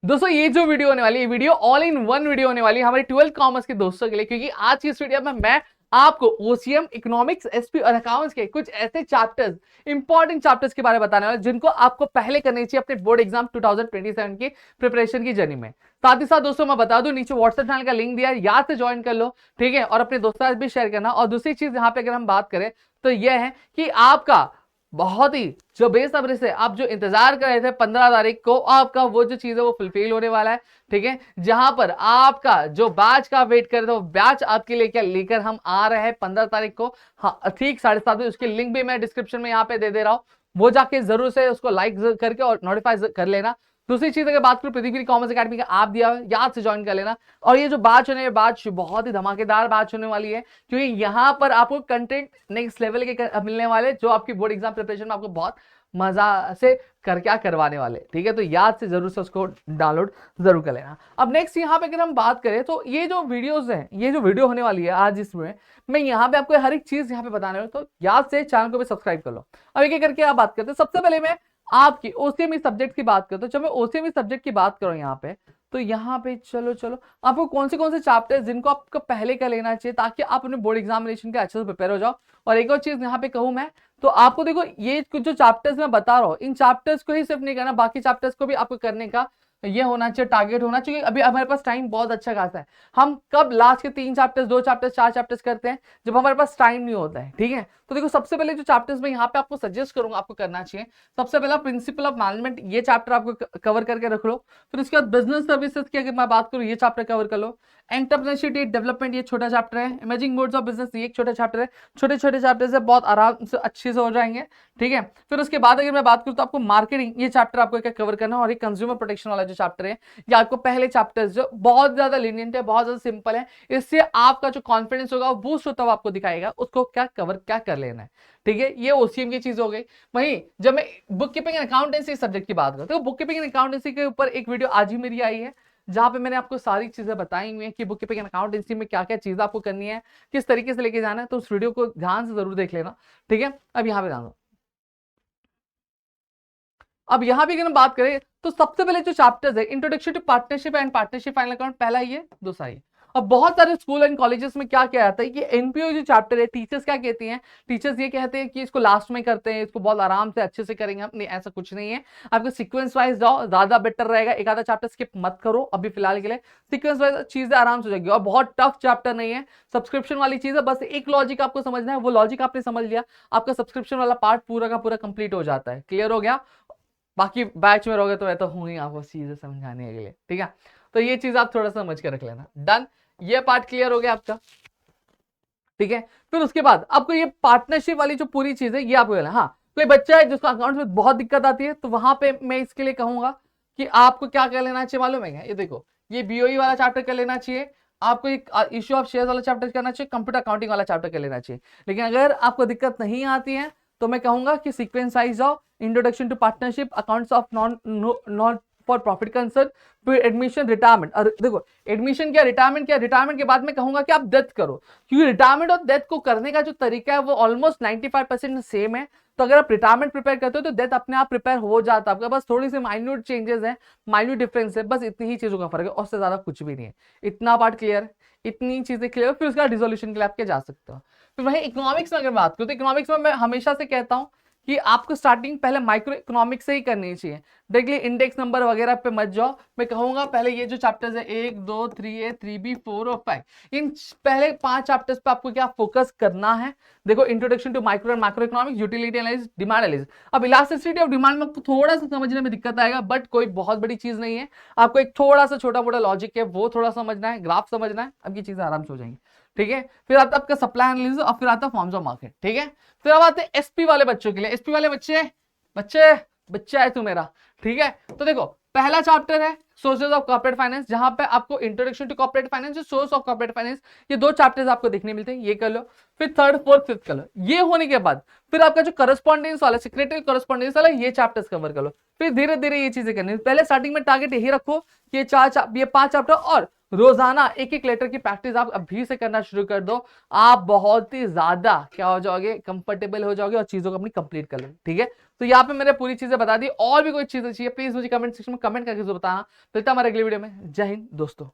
दोस्तों ये जो वीडियो होने वाली है, video all in one video होने वाली है हमारे 12th कॉमर्स के दोस्तों के लिए, क्योंकि आज की इस वीडियो में मैं आपको ओसीएम, इकोनॉमिक्स, एसपी और अकाउंट्स के कुछ ऐसे चैप्टर्स, इंपॉर्टेंट चैप्टर्स के बारे में बताने वाला जिनको आपको पहले करनी चाहिए अपने बोर्ड एग्जाम 2027 की प्रिपरेशन की जर्नी में। साथ ही साथ दोस्तों मैं बता दूं, नीचे व्हाट्सएप चैनल का लिंक दिया है, याद से ज्वाइन कर लो, ठीक है, और अपने दोस्तों के साथ भी शेयर करना। और दूसरी चीज यहाँ पे अगर हम बात करें तो यह है कि आपका बहुत ही जो बेसब्री से आप जो इंतजार कर रहे थे 15 तारीख को, आपका वो जो चीज है वो फुलफिल होने वाला है, ठीक है। जहां पर आपका जो बैच का वेट कर रहे थे, वो बैच आपके लिए क्या लेकर हम आ रहे हैं 15 तारीख को, हाँ ठीक 7:30 बजे। उसकी लिंक भी मैं डिस्क्रिप्शन में यहाँ पे दे रहा हूँ, वो जाके जरूर से उसको लाइक करके और नोटिफाई कर लेना। दूसरी चीज अगर बात करूं, पृथ्वी कॉमर्स अकेडमी का ऐप दिया है, याद से ज्वाइन कर लेना। और ये जो बैच होने, बैच बहुत ही धमाकेदार बैच होने वाली है, क्योंकि यहाँ पर आपको कंटेंट नेक्स्ट लेवल के मिलने वाले, जो आपकी बोर्ड एग्जाम प्रिपरेशन में आपको बहुत मजा से क्या करवाने वाले, ठीक है। तो याद से जरूर से उसको डाउनलोड जरूर कर लेना। अब नेक्स्ट यहाँ पे अगर हम बात करें तो ये जो वीडियोस हैं, ये जो वीडियो होने वाली है आज, इसमें मैं यहाँ पे आपको हर एक चीज यहाँ पे बताने वाला हूँ, तो याद से चैनल को भी सब्सक्राइब कर लो। अब एक एक करके आप बात करते हैं। सबसे पहले मैं आपकी ओसीएमई सब्जेक्ट की बात करता हूँ। जब मैं ओसीएमई सब्जेक्ट की बात करूँ यहाँ पे, तो यहाँ पे चलो आपको कौन से चैप्टर जिनको आपको पहले का लेना चाहिए, ताकि आप अपने बोर्ड एग्जामिनेशन के अच्छे से प्रिपेयर हो जाओ। और एक और चीज यहाँ पे कहूँ मैं, तो आपको देखो ये कुछ जो चैप्टर्स मैं बता रहा हूँ, इन चैप्टर्स को ही सिर्फ नहीं करना, बाकी चैप्टर्स को भी आपको करने का ये होना चाहिए, टारगेट होना चाहिए। अभी हमारे पास टाइम बहुत अच्छा खासा है। हम कब लास्ट के 3 चैप्टर्स, 2 चैप्टर्स, 4 चैप्टर्स करते हैं, जब हमारे पास टाइम नहीं होता है, ठीक है। तो देखो सबसे पहले जो चैप्टर्स मैं यहाँ पे आपको सजेस्ट करूंगा आपको करना चाहिए, सबसे पहला प्रिंसिपल ऑफ मैनेजमेंट, ये चैप्टर आपको कवर करके रख लो। फिर उसके बाद बिजनेस सर्विसेज की अगर मैं बात करूँ, ये चैप्टर कवर कर लो। एंटरप्रेन्योरशिप डेवलपमेंट, ये छोटा चैप्टर है। इमेजिंग मोड्स ऑफ बिजनेस, ये एक छोटा चैप्टर है। छोटे छोटे चैप्टर से बहुत आराम से अच्छे से हो जाएंगे, ठीक है। फिर उसके बाद अगर मैं बात करूँ तो आपको मार्केटिंग, ये चैप्टर आपको क्या कवर करना है। और ये कंज्यूमर प्रोटेक्शन वाला जो चैप्टर है, ये आपको पहले चैप्टर जो बहुत ज्यादा लीनियंट है, बहुत ज्यादा सिंपल है, इससे आपका जो कॉन्फिडेंस होगा वो बूस्ट होता हुआ आपको दिखाएगा, उसको क्या कवर क्या कर लेना है, ठीक है। ये ओसीएम की चीज हो गई। वहीं जब मैं book keeping and accountancy subject की बात करता हूँ, बुक कीपिंग एंड अकाउंटेंसी के ऊपर एक वीडियो आज ही मेरी आई है, जहां पे मैंने आपको सारी चीजें बताई हुई है कि बुक कीपिंग एंड अकाउंटेंसी में क्या क्या चीज आपको करनी है, किस तरीके से लेके जाना है। तो उस वीडियो को ध्यान से जरूर देख लेना, ठीक है। अब यहाँ पे ध्यान दो। अब यहां भी अगर हम बात करें तो सबसे पहले जो चैप्टर्स है, introduction to partnership and partnership final account, पहला ये, दूसरा ये। अब बहुत सारे स्कूल एंड कॉलेजेस में क्या क्या आता है कि एनपीओ जो चैप्टर है, टीचर्स क्या कहती हैं, टीचर्स ये कहते हैं कि इसको लास्ट में करते हैं, इसको बहुत आराम से अच्छे से करेंगे हम। नहीं, ऐसा कुछ नहीं है। आपको सीक्वेंस वाइज जाओ, ज्यादा बेटर रहेगा। एक आधा चैप्टर स्किप मत करो अभी फिलहाल के लिए, सीक्वेंस वाइज चीजें आराम से हो जाएगी। और बहुत टफ चैप्टर नहीं है, सब्सक्रिप्शन वाली चीज है, बस एक लॉजिक आपको समझना है, वो लॉजिक आपने समझ लिया, आपका सब्सक्रिप्शन वाला पार्ट पूरा का पूरा कंप्लीट हो जाता है। क्लियर हो गया। बाकी बैच में रहोगे तो मैं तो हूं ही आपको चीजें समझाने के लिए, ठीक है। तो ये चीज आप थोड़ा सा समझ के रख लेना। डन, ये पार्ट क्लियर हो गया आपका, ठीक है। फिर उसके बाद आपको ये पार्टनरशिप वाली जो पूरी चीज है ये आपको लेना। हाँ, कोई बच्चा है जिसको अकाउंट में बहुत दिक्कत आती है, तो वहां पे मैं इसके लिए कहूंगा कि आपको क्या कर लेना चाहिए मालूम है क्या, ये देखो, ये बीओई वाला चैप्टर कर लेना चाहिए आपको, एक इश्यू ऑफ शेयर्स वाला चैप्टर करना चाहिए, कंप्यूटर अकाउंटिंग वाला चैप्टर कर लेना चाहिए। लेकिन अगर आपको दिक्कत नहीं आती है तो मैं कहूंगा कि सीक्वेंस वाइज जाओ, introduction to partnership, accounts of non for profit concern, फिर एडमिशन, रिटायरमेंट। और देखो एडमिशन क्या, रिटायरमेंट क्या, रिटायरमेंट के बाद में कहूंगा कि आप डेथ करो, क्योंकि रिटायरमेंट और डेथ को करने का जो तरीका है वो ऑलमोस्ट 95% सेम है। तो अगर आप रिटायरमेंट प्रिपेयर करते हो तो डेथ अपने आप प्रिपेयर हो जाता है आपका, बस थोड़ी सी माइन्यूट चेंजेस है, माइन्यूट डिफरेंस है, बस इतनी ही चीजों का फर्क है, उससे ज्यादा कुछ भी नहीं है। इतना पार्ट क्लियर, इतनी चीजें क्लियर, फिर उसका रिजोल्यूशन के लिए आप जा सकते हो। फिर वही इकोनॉमिक्स में अगर बात करूं तो इकोनॉमिक्स में मैं हमेशा से कहता हूं कि आपको स्टार्टिंग पहले माइक्रो इकोनॉमिक्स से ही करनी चाहिए, डायरेक्टली इंडेक्स नंबर वगैरह पे मत जाओ। मैं कहूंगा पहले ये जो चैप्टर्स है 1, 2, 3A, 3B, 4 और 5, इन पहले 5 चैप्टर्स पे आपको क्या फोकस करना है। देखो introduction to micro and macro economics, utility analysis, demand analysis. अब इलास्टिसिटी ऑफ डिमांड में आपको थोड़ा सा समझने में दिक्कत आएगा, बट कोई बहुत बड़ी चीज नहीं है। आपको एक थोड़ा सा छोटा मोटा लॉजिक है वो थोड़ा समझना है, ग्राफ समझना है, अब ये चीजें आराम से हो जाएंगी, ठीक है। फिर आता है आपका सप्लाई एनालिसिस और फिर आता है फॉर्म्स ऑफ मार्केट, ठीक है। फिर अब आते हैं एसपी वाले बच्चों के लिए। एसपी वाले बच्चे बच्चे बच्चा है तू मेरा, ठीक है। तो देखो पहला चैप्टर है सोर्सेज ऑफ कॉर्पोरेट फाइनेंस, जहां पे आपको introduction to corporate finance, source of corporate finance, ये 2 चैप्टर्स आपको देखने मिलते हैं, ये कर लो। फिर 3rd, 4th, 5th कर लो। ये होने के बाद फिर आपका जो करस्पॉन्डेंस वाला, सेक्रेटरी करस्पॉन्डेंस वाला, ये चैप्टर्स कवर कर लो। फिर धीरे धीरे ये चीजें करनी, पहले स्टार्टिंग में टारगेट यही रखो कि ये 5 चैप्टर, और रोजाना एक एक लेटर की प्रैक्टिस आप अभी से करना शुरू कर दो। आप बहुत ही ज्यादा क्या हो जाओगे, कंफर्टेबल हो जाओगे और चीजों को अपनी कंप्लीट कर लो, ठीक है। तो यहाँ पे मैंने पूरी चीजें बता दी। और भी कोई चीजें चाहिए प्लीज मुझे कमेंट सेक्शन में कमेंट करके जरूर बताना। मिलता हमारे अगले वीडियो में। जय हिंद दोस्तों।